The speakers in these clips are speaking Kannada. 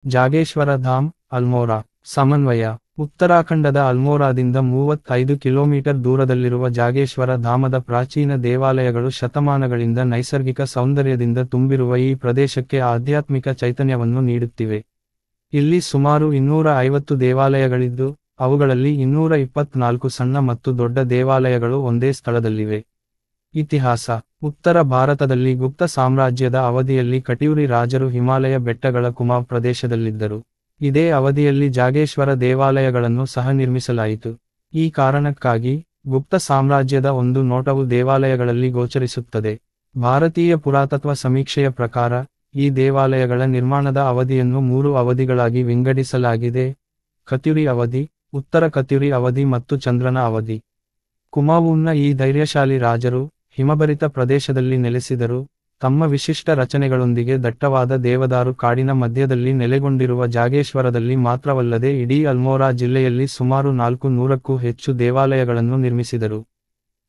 ಜಾಗೇಶ್ವರ ಧಾಮ್, ಅಲ್ಮೋರಾ. ಸಮನ್ವಯ. ಉತ್ತರಾಖಂಡದ ಅಲ್ಮೋರಾದಿಂದ 35 ಕಿಲೋಮೀಟರ್ ದೂರದಲ್ಲಿರುವ ಜಾಗೇಶ್ವರ ಧಾಮದ ಪ್ರಾಚೀನ ದೇವಾಲಯಗಳು ಶತಮಾನಗಳಿಂದ ನೈಸರ್ಗಿಕ ಸೌಂದರ್ಯದಿಂದ ತುಂಬಿರುವ ಈ ಪ್ರದೇಶಕ್ಕೆ ಆಧ್ಯಾತ್ಮಿಕ ಚೈತನ್ಯವನ್ನು ನೀಡುತ್ತಿವೆ. ಇಲ್ಲಿ ಸುಮಾರು 250 ದೇವಾಲಯಗಳಿದ್ದು, ಅವುಗಳಲ್ಲಿ 224 ಸಣ್ಣ ಮತ್ತು ದೊಡ್ಡ ದೇವಾಲಯಗಳು ಒಂದೇ ಸ್ಥಳದಲ್ಲಿವೆ. ಇತಿಹಾಸ. ಉತ್ತರ ಭಾರತದಲ್ಲಿ ಗುಪ್ತ ಸಾಮ್ರಾಜ್ಯದ ಅವಧಿಯಲ್ಲಿ ಕಟಿಯುರಿ ರಾಜರು ಹಿಮಾಲಯ ಬೆಟ್ಟಗಳ ಕುಮಾವ್ ಪ್ರದೇಶದಲ್ಲಿದ್ದರು. ಇದೇ ಅವಧಿಯಲ್ಲಿ ಜಾಗೇಶ್ವರ ದೇವಾಲಯಗಳನ್ನು ಸಹ ನಿರ್ಮಿಸಲಾಯಿತು. ಈ ಕಾರಣಕ್ಕಾಗಿ, ಗುಪ್ತ ಸಾಮ್ರಾಜ್ಯದ ಒಂದು ನೋಟವು ದೇವಾಲಯಗಳಲ್ಲಿ ಗೋಚರಿಸುತ್ತದೆ. ಭಾರತೀಯ ಪುರಾತತ್ವ ಸಮೀಕ್ಷೆಯ ಪ್ರಕಾರ, ಈ ದೇವಾಲಯಗಳ ನಿರ್ಮಾಣದ ಅವಧಿಯನ್ನು 3 ಅವಧಿಗಳಾಗಿ ವಿಂಗಡಿಸಲಾಗಿದೆ: ಕತ್ಯುರಿ ಅವಧಿ, ಉತ್ತರ ಕತ್ಯುರಿ ಅವಧಿ ಮತ್ತು ಚಂದ್ರನ ಅವಧಿ. ಕುಮಾವೂನ್ನ ಈ ಧೈರ್ಯಶಾಲಿ ರಾಜರು, ಹಿಮಭರಿತ ಪ್ರದೇಶದಲ್ಲಿ ನೆಲೆಸಿದರು, ತಮ್ಮ ವಿಶಿಷ್ಟ ರಚನೆಗಳೊಂದಿಗೆ ದಟ್ಟವಾದ ದೇವದಾರು ಕಾಡಿನ ಮಧ್ಯದಲ್ಲಿ ನೆಲೆಗೊಂಡಿರುವ ಜಾಗೇಶ್ವರದಲ್ಲಿ ಮಾತ್ರವಲ್ಲದೆ ಇಡೀ ಅಲ್ಮೋರಾ ಜಿಲ್ಲೆಯಲ್ಲಿ ಸುಮಾರು 400ಕ್ಕೂ ಹೆಚ್ಚು ದೇವಾಲಯಗಳನ್ನು ನಿರ್ಮಿಸಿದರು.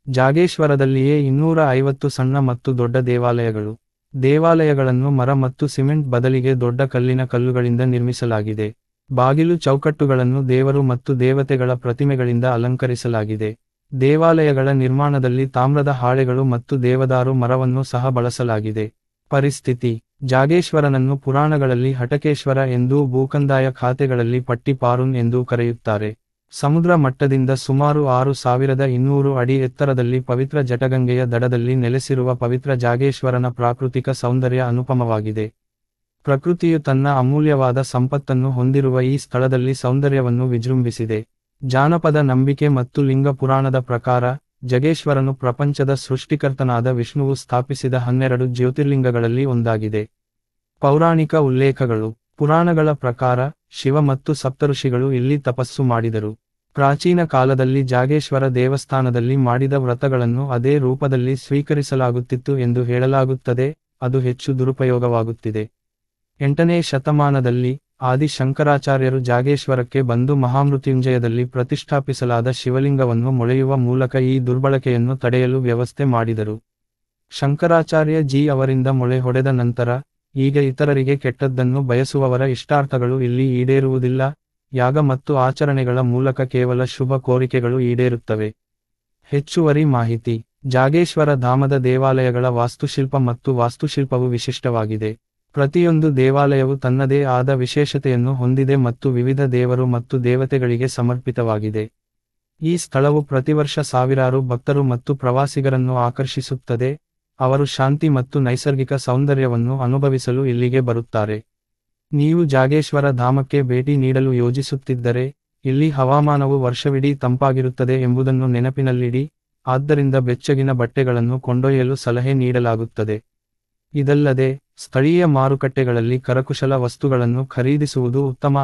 ಜಾಗೇಶ್ವರದಲ್ಲಿಯೇ 250 ಸಣ್ಣ ಮತ್ತು ದೊಡ್ಡ ದೇವಾಲಯಗಳು. ದೇವಾಲಯಗಳನ್ನು ಮರ ಮತ್ತು ಸಿಮೆಂಟ್ ಬದಲಿಗೆ ದೊಡ್ಡ ಕಲ್ಲಿನ ಕಲ್ಲುಗಳಿಂದ ನಿರ್ಮಿಸಲಾಗಿದೆ. ಬಾಗಿಲು ಚೌಕಟ್ಟುಗಳನ್ನು ದೇವರು ಮತ್ತು ದೇವತೆಗಳ ಪ್ರತಿಮೆಗಳಿಂದ ಅಲಂಕರಿಸಲಾಗಿದೆ. ದೇವಾಲಯಗಳ ನಿರ್ಮಾಣದಲ್ಲಿ ತಾಮ್ರದ ಹಾಳೆಗಳು ಮತ್ತು ದೇವದಾರು ಮರವನ್ನು ಸಹ ಬಳಸಲಾಗಿದೆ. ಪರಿಸ್ಥಿತಿ. ಜಾಗೇಶ್ವರನನ್ನು ಪುರಾಣಗಳಲ್ಲಿ ಹಟಕೇಶ್ವರ ಎಂದೂ ಭೂಕಂದಾಯ ಖಾತೆಗಳಲ್ಲಿ ಪಟ್ಟಿ ಪಾರುನ್ ಎಂದೂ ಕರೆಯುತ್ತಾರೆ. ಸಮುದ್ರ ಮಟ್ಟದಿಂದ ಸುಮಾರು 6200 ಅಡಿ ಎತ್ತರದಲ್ಲಿ ಪವಿತ್ರ ಜಟಗಂಗೆಯ ದಡದಲ್ಲಿ ನೆಲೆಸಿರುವ ಪವಿತ್ರ ಜಾಗೇಶ್ವರನ ಪ್ರಾಕೃತಿಕ ಸೌಂದರ್ಯ ಅನುಪಮವಾಗಿದೆ. ಪ್ರಕೃತಿಯು ತನ್ನ ಅಮೂಲ್ಯವಾದ ಸಂಪತ್ತನ್ನು ಹೊಂದಿರುವ ಈ ಸ್ಥಳದಲ್ಲಿ ಸೌಂದರ್ಯವನ್ನು ವಿಜೃಂಭಿಸಿದೆ. ಜಾನಪದ ನಂಬಿಕೆ ಮತ್ತು ಲಿಂಗ ಪುರಾಣದ ಪ್ರಕಾರ, ಜಗೇಶ್ವರನು ಪ್ರಪಂಚದ ಸೃಷ್ಟಿಕರ್ತನಾದ ವಿಷ್ಣುವು ಸ್ಥಾಪಿಸಿದ 12 ಜ್ಯೋತಿರ್ಲಿಂಗಗಳಲ್ಲಿ ಒಂದಾಗಿದೆ. ಪೌರಾಣಿಕ ಉಲ್ಲೇಖಗಳು. ಪುರಾಣಗಳ ಪ್ರಕಾರ, ಶಿವ ಮತ್ತು ಸಪ್ತಋಷಿಗಳು ಇಲ್ಲಿ ತಪಸ್ಸು ಮಾಡಿದರು. ಪ್ರಾಚೀನ ಕಾಲದಲ್ಲಿ ಜಾಗೇಶ್ವರ ದೇವಸ್ಥಾನದಲ್ಲಿ ಮಾಡಿದ ವ್ರತಗಳನ್ನು ಅದೇ ರೂಪದಲ್ಲಿ ಸ್ವೀಕರಿಸಲಾಗುತ್ತಿತ್ತು ಎಂದು ಹೇಳಲಾಗುತ್ತದೆ. ಅದು ಹೆಚ್ಚು ದುರುಪಯೋಗವಾಗುತ್ತಿದೆ. 8ನೇ ಶತಮಾನದಲ್ಲಿ, ಆದಿ ಶಂಕರಾಚಾರ್ಯರು ಜಾಗೇಶ್ವರಕ್ಕೆ ಬಂದು ಮಹಾಮೃತ್ಯುಂಜಯದಲ್ಲಿ ಪ್ರತಿಷ್ಠಾಪಿಸಲಾದ ಶಿವಲಿಂಗವನ್ನು ಮೊಳೆಯುವ ಮೂಲಕ ಈ ದುರ್ಬಳಕೆಯನ್ನು ತಡೆಯಲು ವ್ಯವಸ್ಥೆ ಮಾಡಿದರು. ಶಂಕರಾಚಾರ್ಯ ಜಿ ಅವರಿಂದ ಮೊಳೆ ಹೊಡೆದ ನಂತರ, ಈಗ ಇತರರಿಗೆ ಕೆಟ್ಟದ್ದನ್ನು ಬಯಸುವವರ ಇಷ್ಟಾರ್ಥಗಳು ಇಲ್ಲಿ ಈಡೇರುವುದಿಲ್ಲ. ಯಾಗ ಮತ್ತು ಆಚರಣೆಗಳ ಮೂಲಕ ಕೇವಲ ಶುಭ ಕೋರಿಕೆಗಳು ಈಡೇರುತ್ತವೆ. ಹೆಚ್ಚುವರಿ ಮಾಹಿತಿ. ಜಾಗೇಶ್ವರ ಧಾಮದ ದೇವಾಲಯಗಳ ವಾಸ್ತುಶಿಲ್ಪ ಮತ್ತು ವಾಸ್ತುಶಿಲ್ಪವು ವಿಶಿಷ್ಟವಾಗಿದೆ. ಪ್ರತಿಯೊಂದು ದೇವಾಲಯವು ತನ್ನದೇ ಆದ ವಿಶೇಷತೆಯನ್ನು ಹೊಂದಿದೆ ಮತ್ತು ವಿವಿಧ ದೇವರು ಮತ್ತು ದೇವತೆಗಳಿಗೆ ಸಮರ್ಪಿತವಾಗಿದೆ. ಈ ಸ್ಥಳವು ಪ್ರತಿವರ್ಷ ಸಾವಿರಾರು ಭಕ್ತರು ಮತ್ತು ಪ್ರವಾಸಿಗರನ್ನು ಆಕರ್ಷಿಸುತ್ತದೆ. ಅವರು ಶಾಂತಿ ಮತ್ತು ನೈಸರ್ಗಿಕ ಸೌಂದರ್ಯವನ್ನು ಅನುಭವಿಸಲು ಇಲ್ಲಿಗೆ ಬರುತ್ತಾರೆ. ನೀವು ಜಾಗೇಶ್ವರ ಧಾಮಕ್ಕೆ ಭೇಟಿ ನೀಡಲು ಯೋಜಿಸುತ್ತಿದ್ದರೆ, ಇಲ್ಲಿ ಹವಾಮಾನವು ವರ್ಷವಿಡೀ ತಂಪಾಗಿರುತ್ತದೆ ಎಂಬುದನ್ನು ನೆನಪಿನಲ್ಲಿಡಿ, ಆದ್ದರಿಂದ ಬೆಚ್ಚಗಿನ ಬಟ್ಟೆಗಳನ್ನು ಕೊಂಡೊಯ್ಯಲು ಸಲಹೆ ನೀಡಲಾಗುತ್ತದೆ. ಇದಲ್ಲದೆ, ಸ್ಥಳೀಯ ಮಾರುಕಟ್ಟೆಗಳಲ್ಲಿ ಕರಕುಶಲ ವಸ್ತುಗಳನ್ನು ಖರೀದಿಸುವುದು ಉತ್ತಮ